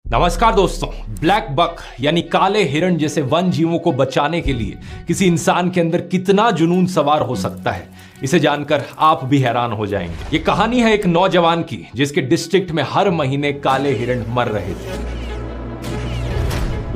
नमस्कार दोस्तों। Black buck यानी काले हिरण जैसे वन जीवों को बचाने के लिए किसी इंसान के अंदर कितना जुनून सवार हो सकता है, इसे जानकर आप भी हैरान हो जाएंगे। ये कहानी है एक नौजवान की जिसके डिस्ट्रिक्ट में हर महीने काले हिरण मर रहे थे।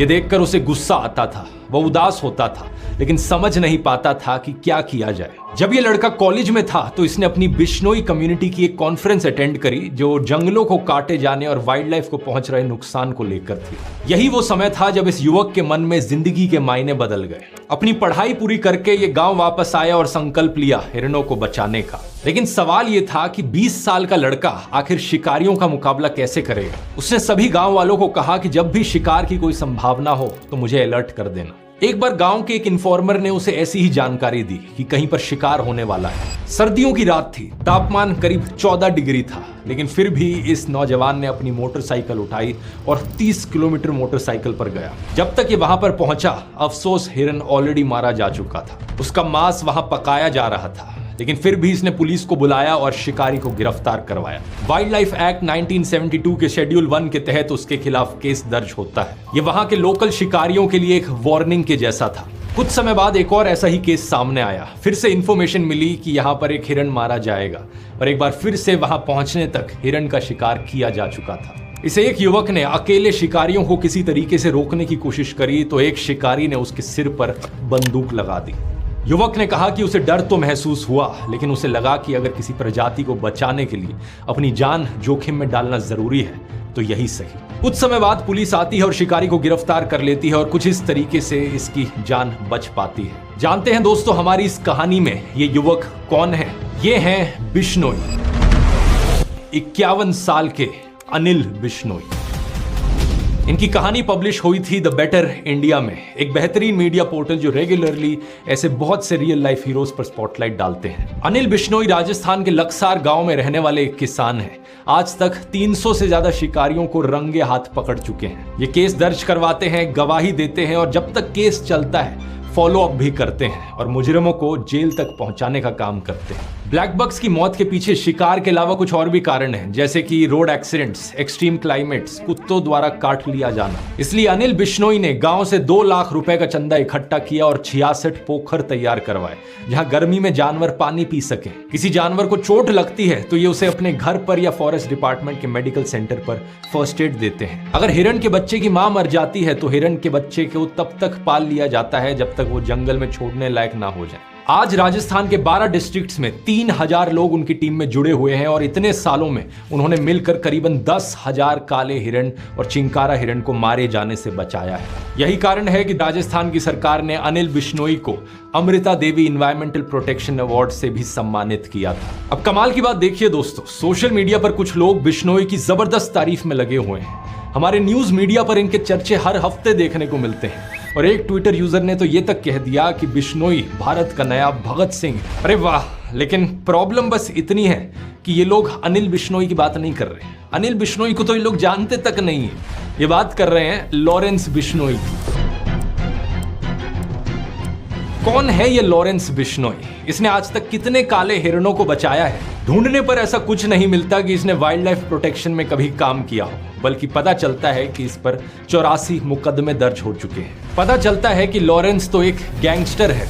ये देखकर उसे गुस्सा आता था, वो उदास होता था, लेकिन समझ नहीं पाता था कि क्या किया जाए। जब ये लड़का कॉलेज में था तो इसने अपनी बिश्नोई कम्युनिटी की एक कॉन्फ्रेंस अटेंड करी जो जंगलों को काटे जाने और वाइल्ड लाइफ को पहुंच रहे नुकसान को लेकर थी। यही वो समय था जब इस युवक के मन में जिंदगी के मायने बदल गए। अपनी पढ़ाई पूरी करके ये गांव वापस आया और संकल्प लिया हिरणों को बचाने का। लेकिन सवाल ये था कि 20 साल का लड़का आखिर शिकारियों का मुकाबला कैसे करेगा। उसने सभी गांव वालों को कहा कि जब भी शिकार की कोई संभावना हो तो मुझे अलर्ट कर देना। एक बार गांव के एक इन्फॉर्मर ने उसे ऐसी ही जानकारी दी कि कहीं पर शिकार होने वाला है। सर्दियों की रात थी, तापमान करीब 14 डिग्री था, लेकिन फिर भी इस नौजवान ने अपनी मोटरसाइकिल उठाई और 30 किलोमीटर मोटरसाइकिल पर गया। जब तक ये वहां पर पहुंचा, अफसोस हिरन ऑलरेडी मारा जा चुका था। उसका मांस वहां पकाया जा रहा था, लेकिन फिर भी इसने पुलिस को बुलाया और शिकारी को गिरफ्तार करवाया। वाइल्ड लाइफ एक्ट 1972 के शेड्यूल 1 के तहत उसके खिलाफ केस दर्ज होता है। ये वहां के लोकल शिकारियों के लिए एक वार्निंग के जैसा था। कुछ समय बाद एक और ऐसा ही केस सामने आया। फिर से इंफॉर्मेशन मिली कि यहाँ पर एक हिरन मारा जाएगा और एक बार फिर से वहां पहुंचने तक हिरन का शिकार किया जा चुका था। इसे एक युवक ने अकेले शिकारियों को किसी तरीके से रोकने की कोशिश करी तो एक शिकारी ने उसके सिर पर बंदूक लगा दी। युवक ने कहा कि उसे डर तो महसूस हुआ, लेकिन उसे लगा कि अगर किसी प्रजाति को बचाने के लिए अपनी जान जोखिम में डालना जरूरी है तो यही सही। कुछ समय बाद पुलिस आती है और शिकारी को गिरफ्तार कर लेती है और कुछ इस तरीके से इसकी जान बच पाती है। जानते हैं दोस्तों हमारी इस कहानी में ये युवक कौन है। ये हैं बिश्नोई, 51 साल के अनिल बिश्नोई। इनकी कहानी पब्लिश हुई थी द बेटर इंडिया में, एक बेहतरीन मीडिया पोर्टल जो रेगुलरली ऐसे बहुत से रियल लाइफ हीरोज पर स्पॉटलाइट डालते हैं। अनिल बिश्नोई राजस्थान के लक्सार गांव में रहने वाले एक किसान हैं। आज तक 300 से ज्यादा शिकारियों को रंगे हाथ पकड़ चुके हैं। ये केस दर्ज करवाते हैं, गवाही देते हैं और जब तक केस चलता है फॉलो अप भी करते हैं और मुजरिमों को जेल तक पहुंचाने का काम करते हैं। ब्लैक बक्स की मौत के पीछे शिकार के अलावा कुछ और भी कारण हैं, जैसे कि रोड एक्सीडेंट्स, एक्सट्रीम क्लाइमेट्स, कुत्तों द्वारा काट लिया जाना। इसलिए अनिल बिश्नोई ने गांव से 2 लाख रुपए का चंदा इकट्ठा किया और 66 पोखर तैयार करवाए जहां गर्मी में जानवर पानी पी सके। किसी जानवर को चोट लगती है तो ये उसे अपने घर पर या फॉरेस्ट डिपार्टमेंट के मेडिकल सेंटर पर फर्स्ट एड देते हैं। अगर हिरण के बच्चे की मां मर जाती है तो हिरण के बच्चे को तब तक पाल लिया जाता है जब तक वो जंगल में छोड़ने लायक ना हो जाए। आज राजस्थान के 12 डिस्ट्रिक्ट्स में 3000 लोग उनकी टीम में जुड़े हुए हैं और इतने सालों में उन्होंने मिलकर करीबन 10,000 काले हिरण और चिंकारा हिरण को मारे जाने से बचाया है। यही कारण है कि राजस्थान की सरकार ने अनिल बिश्नोई को Amrita Devi environmental protection award से भी सम्मानित किया था। अब कमाल की बात देखिए दोस्तों, सोशल मीडिया पर कुछ लोग बिश्नोई की जबरदस्त तारीफ में लगे हुए हैं। हमारे न्यूज मीडिया पर इनके चर्चे हर हफ्ते देखने को मिलते हैं और एक ट्विटर यूजर ने तो ये तक कह दिया कि बिश्नोई भारत का नया भगत सिंह। अरे वाह, लेकिन प्रॉब्लम बस इतनी है कि ये लोग अनिल बिश्नोई की बात नहीं कर रहे। अनिल बिश्नोई को तो ये लोग जानते तक नहीं है। ये बात कर रहे हैं लॉरेंस बिश्नोई की। कौन है ये लॉरेंस बिश्नोई? इसने आज तक कितने काले हिरणों को बचाया है? ढूंढने पर ऐसा कुछ नहीं मिलता कि इसने वाइल्ड लाइफ प्रोटेक्शन में कभी काम किया हो, बल्कि पता चलता है कि इस पर 84 मुकदमे दर्ज हो चुके हैं। पता चलता है कि लॉरेंस तो एक गैंगस्टर है